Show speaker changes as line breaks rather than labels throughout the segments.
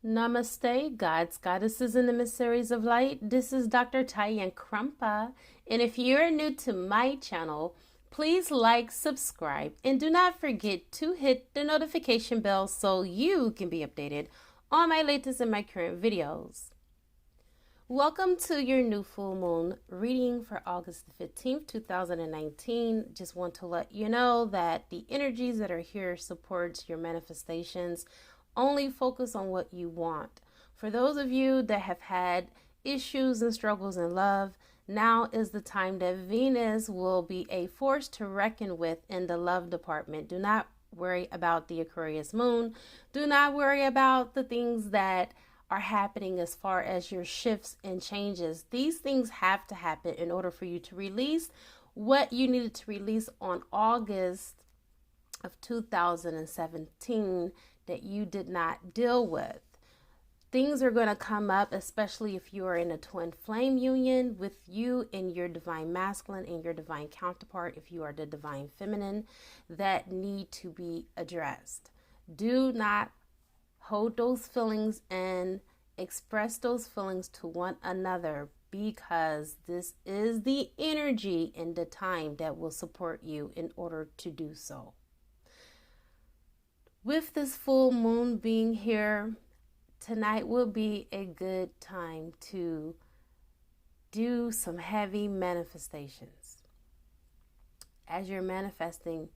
Namaste, gods, goddesses, and emissaries of light. This is Dr. Tyann Krumpa, and if you're new to my channel, please like, subscribe, and do not forget to hit the notification bell so you can be updated on my latest and my current videos. Welcome to your new full moon reading for August the 15th, 2019. Just want to let you know that the energies that are here supports your manifestations. Only focus on what you want. For those of you that have had issues and struggles in love, now is the time that Venus will be a force to reckon with in the love department. Do not worry about the Aquarius moon. Do not worry about the things that are happening as far as your shifts and changes. These things have to happen in order for you to release what you needed to release on August of 2017 that you did not deal with. Things are going to come up, especially if you are in a twin flame union with you and your divine masculine and your divine counterpart, if you are the divine feminine, that need to be addressed. Do not hold those feelings and express those feelings to one another, because this is the energy and the time that will support you in order to do so. With this full moon being here, tonight will be a good time to do some heavy manifestations. As you're manifesting,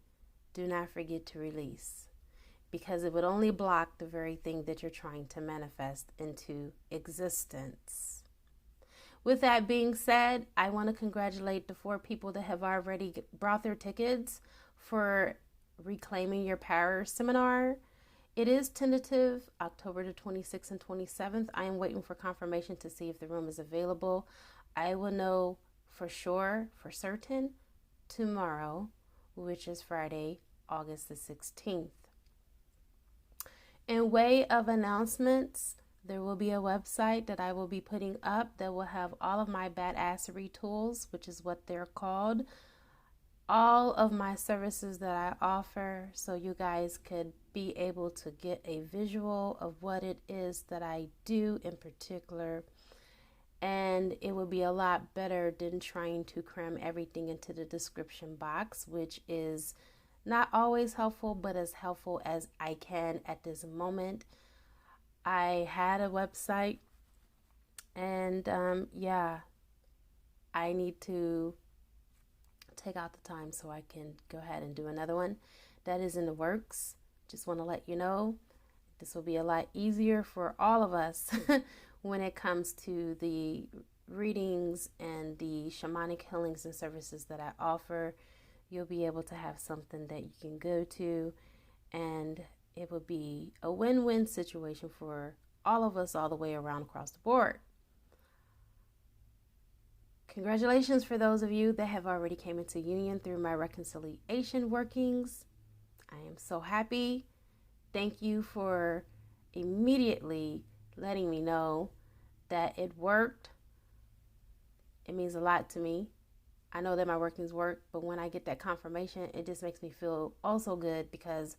do not forget to release, because it would only block the very thing that you're trying to manifest into existence. With that being said, I want to congratulate the 4 people that have already brought their tickets for Reclaiming Your Power seminar. It is tentative, October the 26th and 27th. I am waiting for confirmation to see if the room is available. I will know for sure, for certain, tomorrow, which is Friday, August the 16th. In way of announcements, there will be a website that I will be putting up that will have all of my badassery tools, which is what they're called, all of my services that I offer, so you guys could be able to get a visual of what it is that I do in particular. And it would be a lot better than trying to cram everything into the description box, which is not always helpful, but as helpful as I can at this moment. I had a website, and I need to take out the time so I can go ahead and do another one. That is in the works. Just want to let you know this will be a lot easier for all of us when it comes to the readings and the shamanic healings and services that I offer. You'll be able to have something that you can go to, and it will be a win-win situation for all of us all the way around across the board. Congratulations for those of you that have already came into union through my reconciliation workings. I am so happy. Thank you for immediately letting me know that it worked. It means a lot to me. I know that my workings work, but when I get that confirmation, it just makes me feel also good, because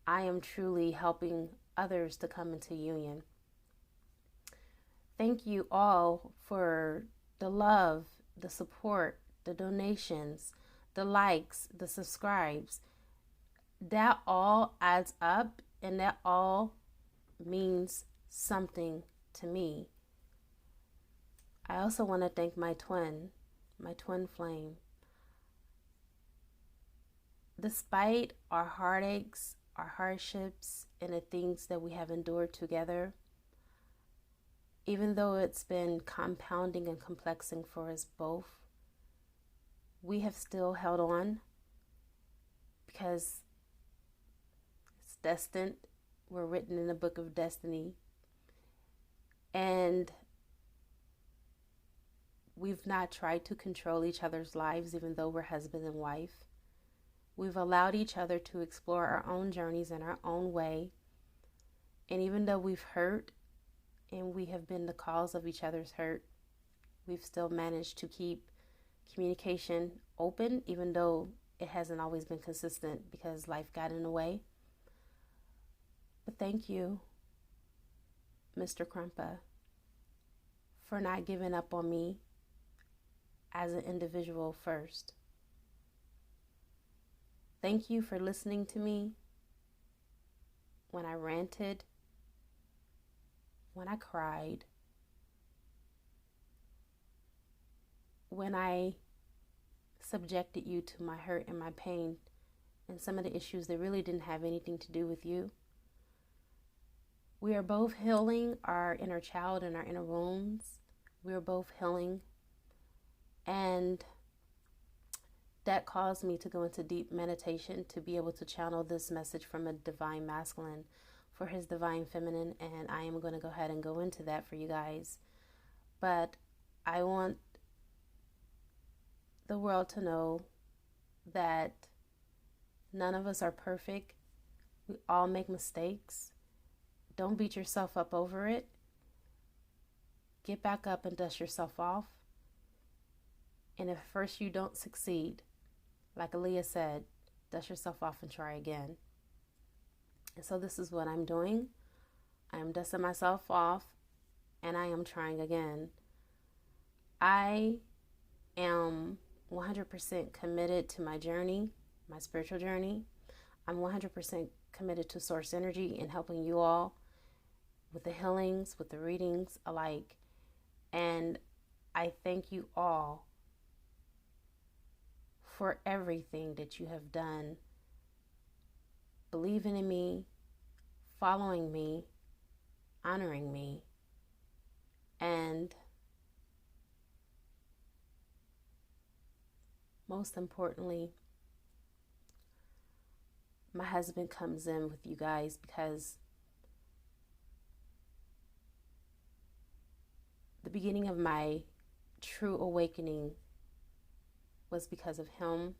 I am truly helping others to come into union. Thank you all for the love, the support, the donations, the likes, the subscribes. That all adds up, and that all means something to me. I also want to thank my twin flame. Despite our heartaches, our hardships, and the things that we have endured together, even though it's been compounding and complexing for us both, we have still held on, because it's destined. We're written in the book of destiny. And we've not tried to control each other's lives, even though we're husband and wife. We've allowed each other to explore our own journeys in our own way. And even though we've hurt and we have been the cause of each other's hurt, we've still managed to keep communication open, even though it hasn't always been consistent because life got in the way. But thank you. Mr. Krumpa, for not giving up on me as an individual first. Thank you for listening to me when I ranted, when I cried, when I subjected you to my hurt and my pain and some of the issues that really didn't have anything to do with you. We are both healing our inner child and our inner wounds. We are both healing. And that caused me to go into deep meditation to be able to channel this message from a divine masculine for his divine feminine. And I am going to go ahead and go into that for you guys. But I want the world to know that none of us are perfect. We all make mistakes. Don't beat yourself up over it. Get back up and dust yourself off. And if first you don't succeed, like Aaliyah said, dust yourself off and try again. And so this is what I'm doing. I am dusting myself off and I am trying again. I am 100% committed to my journey, my spiritual journey. I'm 100% committed to source energy and helping you all with the healings, with the readings alike. And I thank you all for everything that you have done, believing in me, following me, honoring me, and most importantly, my husband comes in with you guys because the beginning of my true awakening was because of him.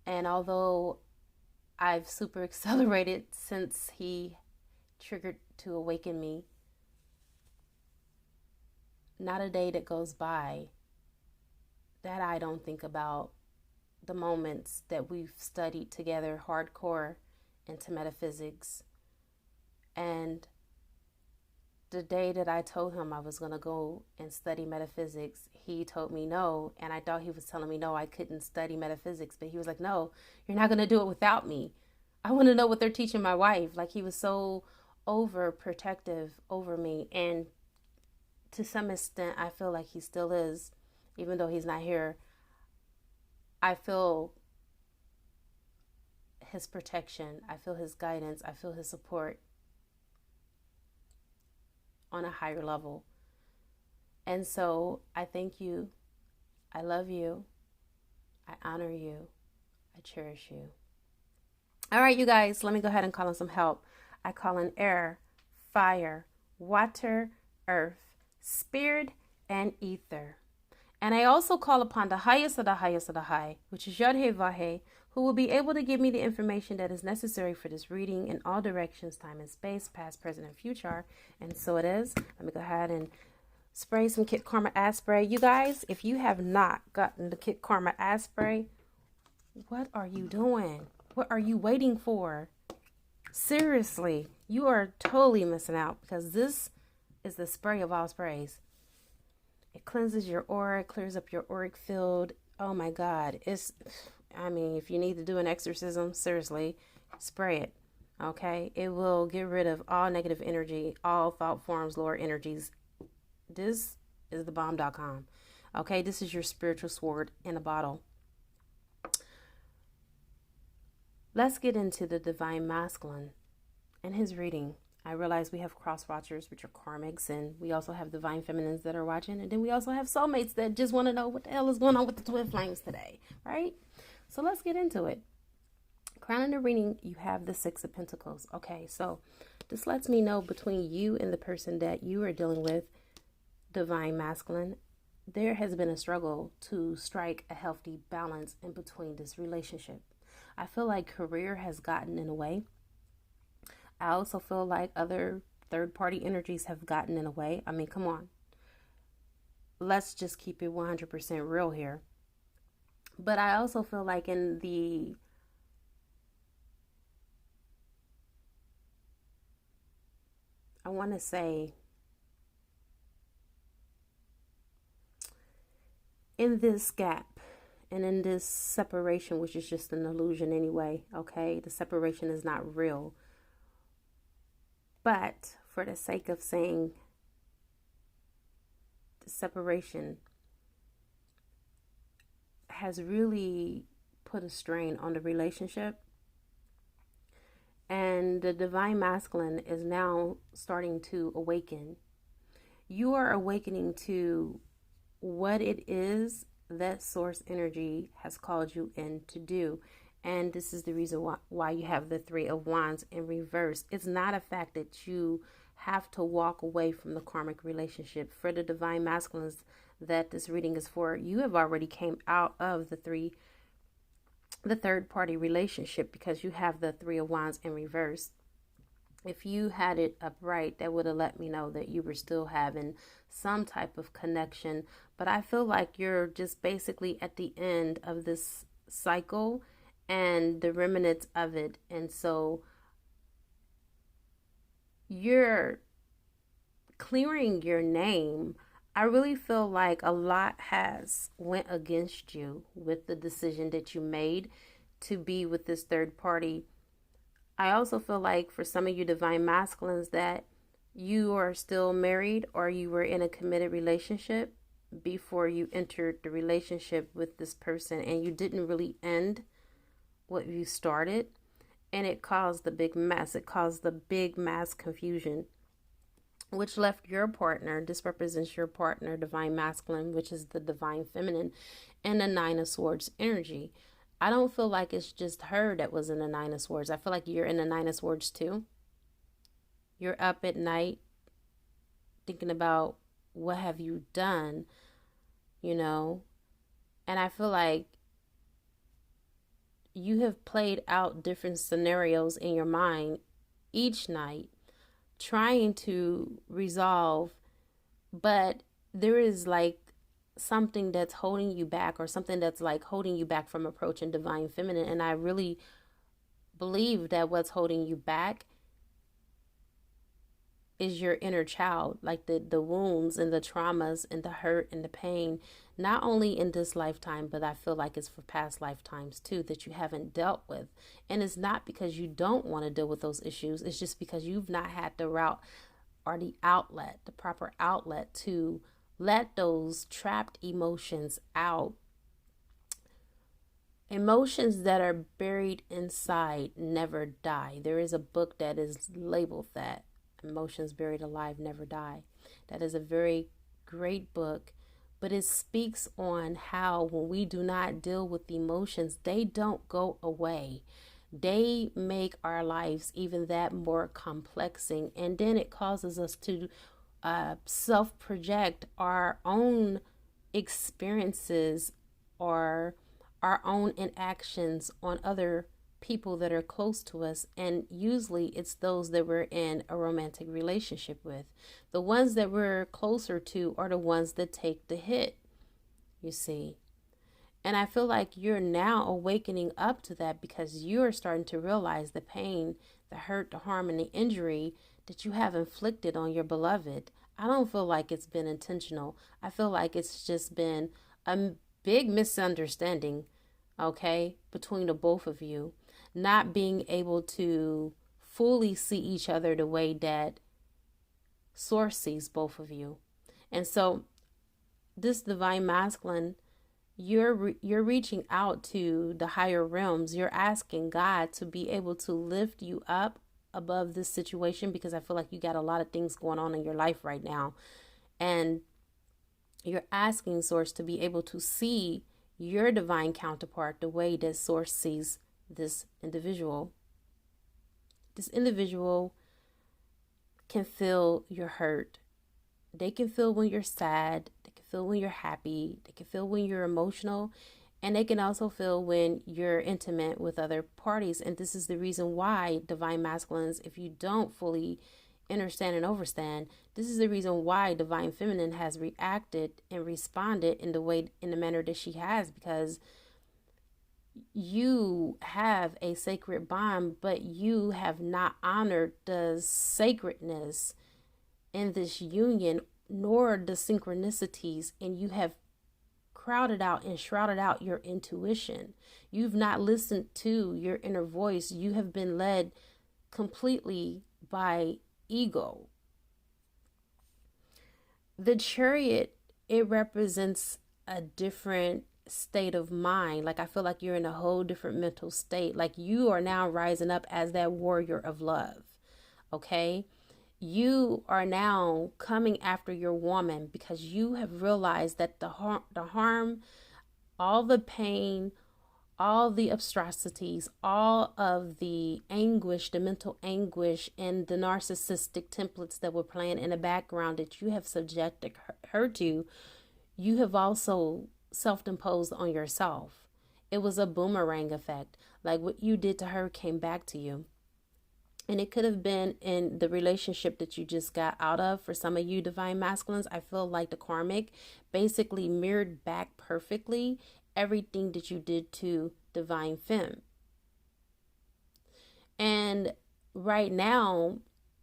And although I've super accelerated since he triggered to awaken me, not a day that goes by that I don't think about the moments that we've studied together hardcore into metaphysics. And the day that I told him I was going to go and study metaphysics, he told me no. And I thought he was telling me no, I couldn't study metaphysics. But he was like, no, you're not going to do it without me. I want to know what they're teaching my wife. Like, he was so overprotective over me. And to some extent, I feel like he still is, even though he's not here. I feel his protection. I feel his guidance. I feel his support on a higher level. And so I thank you. I love you. I honor you. I cherish you. All right, you guys, let me go ahead and call in some help. I call in air, fire, water, earth, spirit, and ether. And I also call upon the highest of the highest of the high, which is Jophiel, who will be able to give me the information that is necessary for this reading in all directions, time and space, past, present, and future. And so it is. Let me go ahead and spray some Kit Karma Ass Spray. You guys, if you have not gotten the Kit Karma Ass Spray, what are you doing? What are you waiting for? Seriously, you are totally missing out, because this is the spray of all sprays. It cleanses your aura, clears up your auric field. Oh my God. If you need to do an exorcism, seriously, spray it. Okay? It will get rid of all negative energy, all thought forms, lower energies. This is thebomb.com. Okay? This is your spiritual sword in a bottle. Let's get into the divine masculine and his reading. I realize we have cross watchers, which are karmics, and we also have divine feminines that are watching, and then we also have soulmates that just want to know what the hell is going on with the twin flames today, right? So let's get into it. Crowning the reading, you have the Six of Pentacles. Okay, so this lets me know between you and the person that you are dealing with, divine masculine, there has been a struggle to strike a healthy balance in between this relationship. I feel like career has gotten in the way. I also feel like other third-party energies have gotten in the way. I mean, come on. Let's just keep it 100% real here. But I also feel like in the I want to say, in this gap and in this separation, which is just an illusion anyway, okay? The separation is not real. But for the sake of saying the separation has really put a strain on the relationship, and the divine masculine is now starting to awaken. You are awakening to what it is that source energy has called you in to do. And this is the reason why you have the Three of Wands in reverse. It's not a fact that you have to walk away from the karmic relationship. For the divine masculines that this reading is for, you have already came out of the third party relationship, because you have the Three of Wands in reverse. If you had it upright, that would have let me know that you were still having some type of connection. But I feel like you're just basically at the end of this cycle and the remnants of it. And so you're clearing your name. I really feel like a lot has went against you with the decision that you made to be with this third party. I also feel like for some of you divine masculines that you are still married or you were in a committed relationship before you entered the relationship with this person, and you didn't really end what you started, and it caused the big mess. It caused the big mass confusion, which left your partner, this represents your partner, divine masculine, which is the divine feminine, and the Nine of Swords energy. I don't feel like it's just her that was in the Nine of Swords. I feel like you're in the Nine of Swords too. You're up at night thinking about what have you done, you know? And I feel like you have played out different scenarios in your mind each night, trying to resolve, but there is like something that's holding you back, or something that's like holding you back from approaching divine feminine. And I really believe that what's holding you back is your inner child, like the wounds and the traumas and the hurt and the pain, not only in this lifetime, but I feel like it's for past lifetimes too, that you haven't dealt with. And it's not because you don't want to deal with those issues. It's just because you've not had the route or the outlet, the proper outlet to let those trapped emotions out. Emotions that are buried inside never die. There is a book that is labeled that. Emotions Buried Alive Never Die. That is a very great book, but it speaks on how when we do not deal with emotions, they don't go away. They make our lives even that more complexing, and then it causes us to self-project our own experiences or our own inactions on other people that are close to us. And usually it's those that we're in a romantic relationship with. The ones that we're closer to are the ones that take the hit, you see. And I feel like you're now awakening up to that, because you're starting to realize the pain, the hurt, the harm, and the injury that you have inflicted on your beloved. I don't feel like it's been intentional. I feel like it's just been a big misunderstanding, okay, between the both of you, not being able to fully see each other the way that Source sees both of you. And so this divine masculine, you're reaching out to the higher realms. You're asking God to be able to lift you up above this situation, because I feel like you got a lot of things going on in your life right now, and you're asking Source to be able to see your divine counterpart the way that Source sees this individual. This individual can feel your hurt. They can feel when you're sad. They can feel when you're happy. They can feel when you're emotional. And they can also feel when you're intimate with other parties. And this is the reason why, divine masculines, if you don't fully understand and overstand, this is the reason why divine feminine has reacted and responded in the manner that she has, because you have a sacred bond, but you have not honored the sacredness in this union, nor the synchronicities, and you have crowded out and shrouded out your intuition. You've not listened to your inner voice. You have been led completely by ego. The Chariot, it represents a different state of mind. Like, I feel like you're in a whole different mental state. Like, you are now rising up as that warrior of love. Okay? You are now coming after your woman because you have realized that the harm, all the pain, all the atrocities, all of the anguish, the mental anguish, and the narcissistic templates that were playing in the background that you have subjected her to, you have also self-imposed on yourself. It was a boomerang effect. Like, what you did to her came back to you. And it could have been in the relationship that you just got out of. For some of you divine masculines, I feel like the karmic basically mirrored back perfectly everything that you did to divine femme. And right now,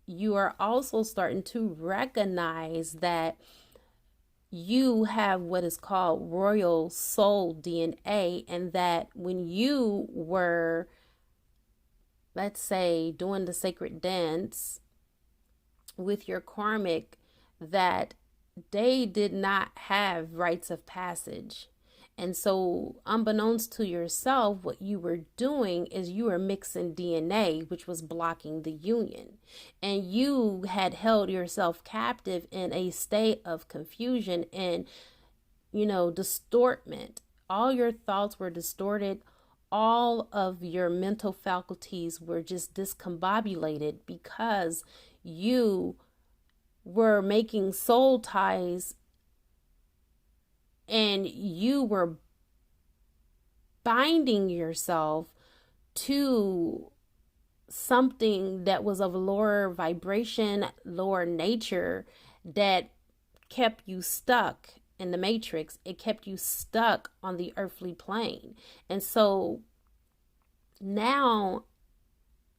you are also starting to recognize that you have what is called royal soul DNA, and that when you were, let's say, doing the sacred dance with your karmic, that they did not have rites of passage. And so, unbeknownst to yourself, what you were doing is you were mixing DNA, which was blocking the union. And you had held yourself captive in a state of confusion and, distortment. All your thoughts were distorted. All of your mental faculties were just discombobulated because you were making soul ties and you were binding yourself to something that was of lower vibration, lower nature, that kept you stuck in the matrix. It kept you stuck on the earthly plane. And so now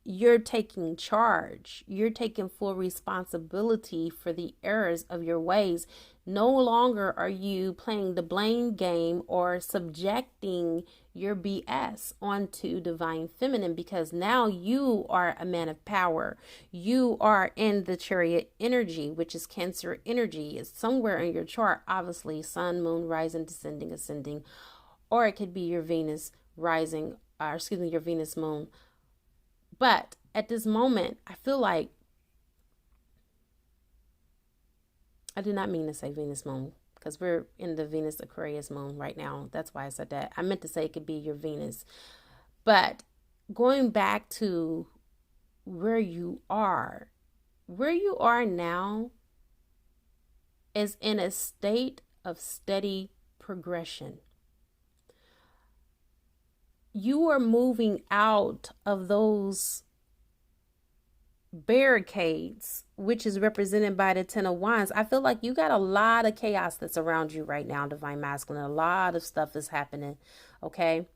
you're taking charge. You're taking full responsibility for the errors of your ways. No longer are you playing the blame game or subjecting your BS onto divine feminine, because now you are a man of power. You are in the Chariot energy, which is Cancer energy. It's somewhere in your chart, obviously, sun, moon, rising, descending, ascending, or it could be your Venus rising, your Venus moon. But at this moment, I feel like, I did not mean to say Venus moon, because we're in the Venus Aquarius moon right now. That's why I said that. I meant to say it could be your Venus. But going back to where you are now is in a state of steady progression. You are moving out of those barricades, which is represented by the Ten of Wands. I feel like you got a lot of chaos that's around you right now, divine masculine. A lot of stuff is happening, okay?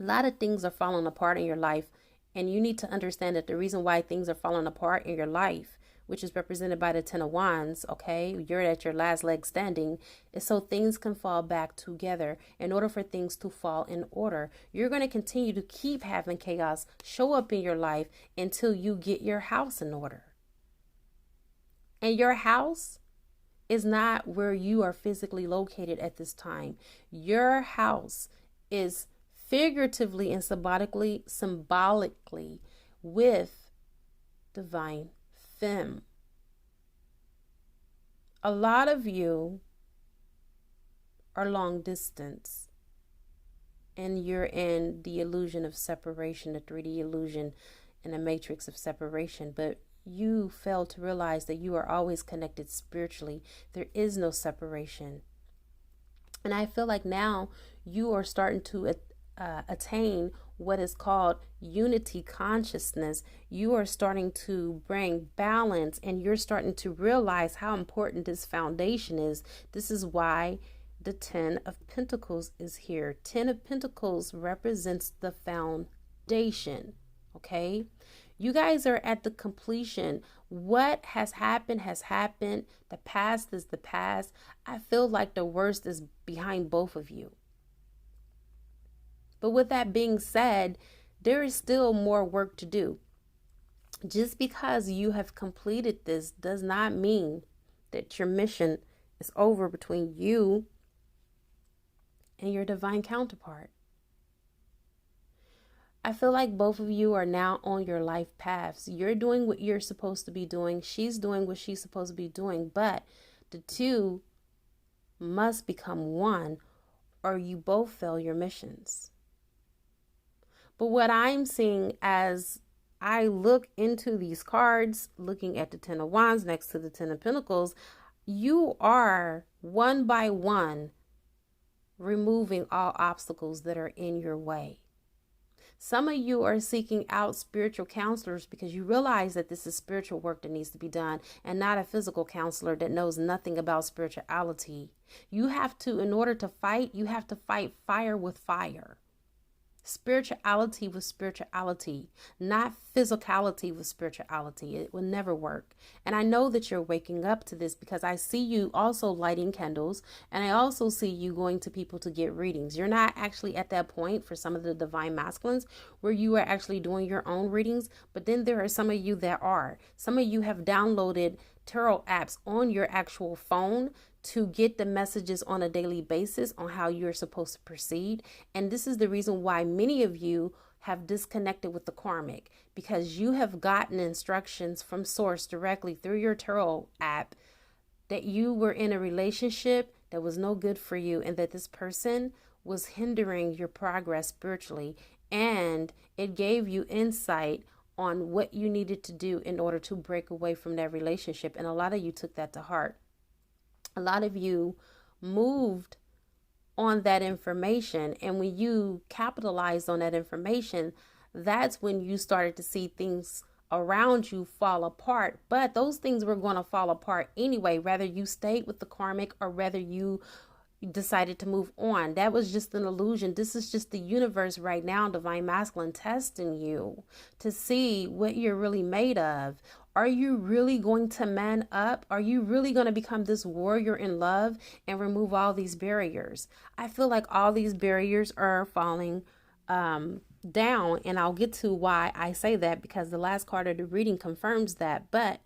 A lot of things are falling apart in your life, and you need to understand that the reason why things are falling apart in your life, which is represented by the Ten of Wands, okay, you're at your last leg standing, is so things can fall back together. In order for things to fall in order, you're going to continue to keep having chaos show up in your life until you get your house in order. And your house is not where you are physically located at this time. Your house is figuratively and symbolically with divine femme. A lot of you are long distance, and you're in the illusion of separation, the 3D illusion and the matrix of separation, but you fail to realize that you are always connected spiritually. There is no separation. And I feel like now you are starting to attain what is called unity consciousness. You are starting to bring balance, and you're starting to realize how important this foundation is. This is why the 10 of Pentacles is here. 10 of Pentacles represents the foundation, okay? You guys are at the completion. What has happened has happened. The past is the past. I feel like the worst is behind both of you. But with that being said, there is still more work to do. Just because you have completed this does not mean that your mission is over between you and your divine counterpart. I feel like both of you are now on your life paths. You're doing what you're supposed to be doing. She's doing what she's supposed to be doing. But the two must become one, or you both fail your missions. But what I'm seeing as I look into these cards, looking at the Ten of Wands next to the Ten of Pentacles, you are one by one removing all obstacles that are in your way. Some of you are seeking out spiritual counselors because you realize that this is spiritual work that needs to be done and not a physical counselor that knows nothing about spirituality. You have to, in order to fight, you have to fight fire with fire. Spirituality with spirituality, not physicality with spirituality. It will never work. And I know that you're waking up to this because I see you also lighting candles, and I also see you going to people to get readings. You're not actually at that point for some of the divine masculines where you are actually doing your own readings, but then there are some of you that are. Some of you have downloaded tarot apps on your actual phone to get the messages on a daily basis on how you're supposed to proceed. And this is the reason why many of you have disconnected with the karmic, because you have gotten instructions from source directly through your tarot app that you were in a relationship that was no good for you and that this person was hindering your progress spiritually. And it gave you insight on what you needed to do in order to break away from that relationship. And a lot of you took that to heart. A lot of you moved on that information. And when you capitalized on that information, that's when you started to see things around you fall apart. But those things were going to fall apart anyway, whether you stayed with the karmic or whether you decided to move on. That was just an illusion. This is just the universe right now, divine masculine, testing you to see what you're really made of. Are you really going to man up? Are you really going to become this warrior in love and remove all these barriers? I feel like all these barriers are falling down, and I'll get to why I say that because the last card of the reading confirms that. But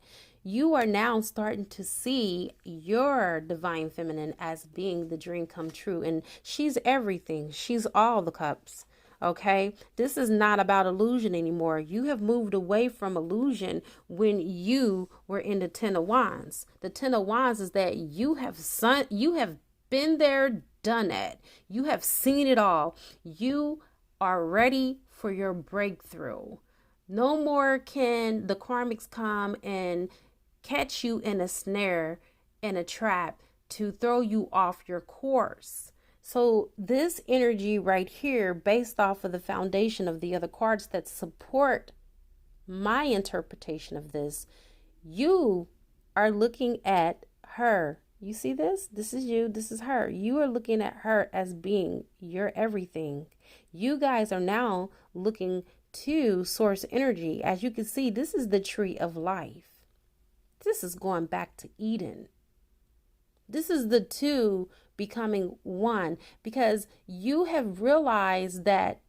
you are now starting to see your divine feminine as being the dream come true, and she's everything. She's all the cups. Okay, this is not about illusion anymore. You have moved away from illusion when you were in the Ten of Wands. The Ten of Wands is that you have been there, done that. You have seen it all. You are ready for your breakthrough. No more can the karmics come and catch you in a snare, in a trap to throw you off your course. So this energy right here, based off of the foundation of the other cards that support my interpretation of this, you are looking at her. You see this? This is you. This is her. You are looking at her as being your everything. You guys are now looking to source energy. As you can see, this is the tree of life. This is going back to Eden. This is the two becoming one, because you have realized that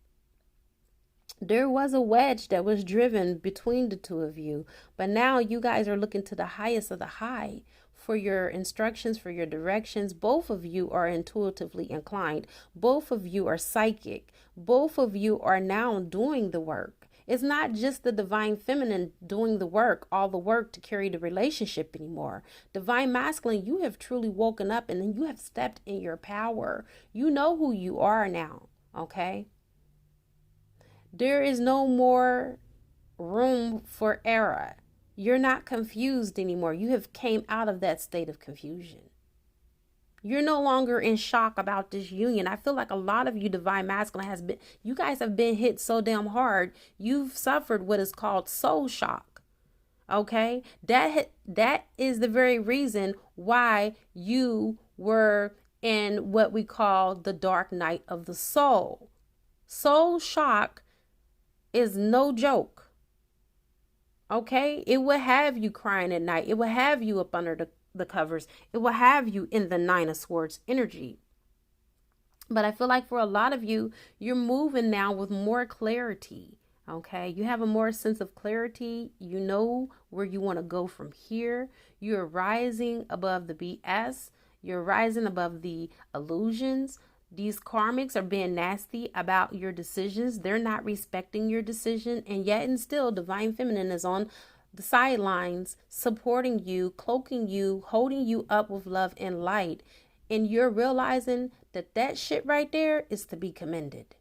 there was a wedge that was driven between the two of you. But now you guys are looking to the highest of the high for your instructions, for your directions. Both of you are intuitively inclined. Both of you are psychic. Both of you are now doing the work. It's not just the divine feminine doing the work, all the work to carry the relationship anymore. Divine masculine, you have truly woken up and then you have stepped in your power. You know who you are now, okay? There is no more room for error. You're not confused anymore. You have came out of that state of confusion. You're no longer in shock about this union. I feel like a lot of you divine masculine you guys have been hit so damn hard. You've suffered what is called soul shock. Okay? That is the very reason why you were in what we call the dark night of the soul. Soul shock is no joke. Okay, it will have you crying at night. It will have you up under the covers. It will have you in the Nine of Swords energy. But I feel like for a lot of you, you're moving now with more clarity. Okay, you have a more sense of clarity. You know where you want to go from here. You're rising above the BS. You're rising above the illusions. These karmics are being nasty about your decisions. They're not respecting your decision. And yet and still, Divine Feminine is on the sidelines, supporting you, cloaking you, holding you up with love and light. And you're realizing that that shit right there is to be commended.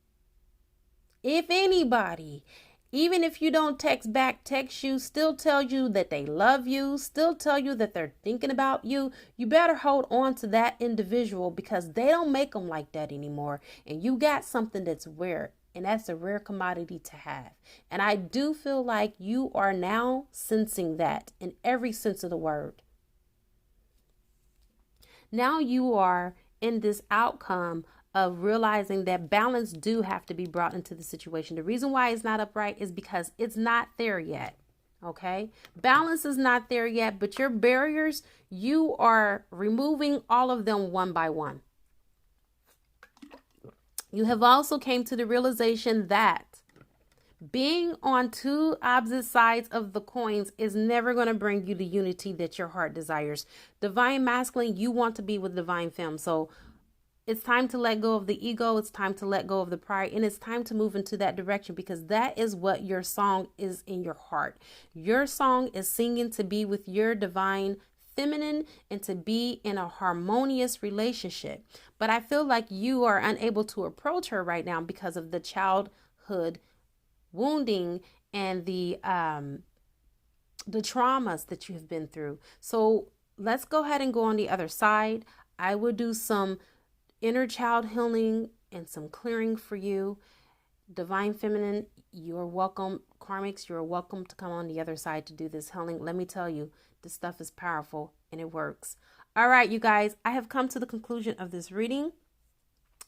If anybody, even if you don't text back, text you, still tell you that they love you, still tell you that they're thinking about you, you better hold on to that individual, because they don't make them like that anymore. And you got something that's rare, and that's a rare commodity to have. And I do feel like you are now sensing that in every sense of the word. Now you are in this outcome of realizing that balance do have to be brought into the situation. The reason why it's not upright is because it's not there yet. Okay, balance is not there yet, but your barriers, you are removing all of them one by one. You have also came to the realization that being on two opposite sides of the coins is never going to bring you the unity that your heart desires. Divine Masculine, you want to be with Divine Femme. So it's time to let go of the ego. It's time to let go of the pride. And it's time to move into that direction, because that is what your song is in your heart. Your song is singing to be with your Divine Feminine and to be in a harmonious relationship. But I feel like you are unable to approach her right now because of the childhood wounding and the traumas that you have been through. So let's go ahead and go on the other side. I will do some inner child healing and some clearing for you. Divine Feminine, you're welcome. Karmics, you're welcome to come on the other side to do this healing. Let me tell you, this stuff is powerful and it works. All right, you guys, I have come to the conclusion of this reading.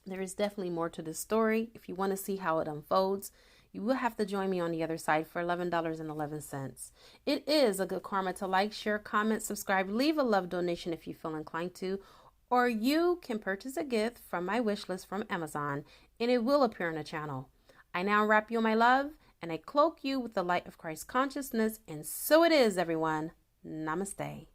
There is definitely more to this story. If you want to see how it unfolds, you will have to join me on the other side for $11.11. It is a good karma to like, share, comment, subscribe, leave a love donation if you feel inclined to, or you can purchase a gift from my wish list from Amazon and it will appear on the channel. I now wrap you in my love and I cloak you with the light of Christ consciousness, and so it is, everyone. Namaste.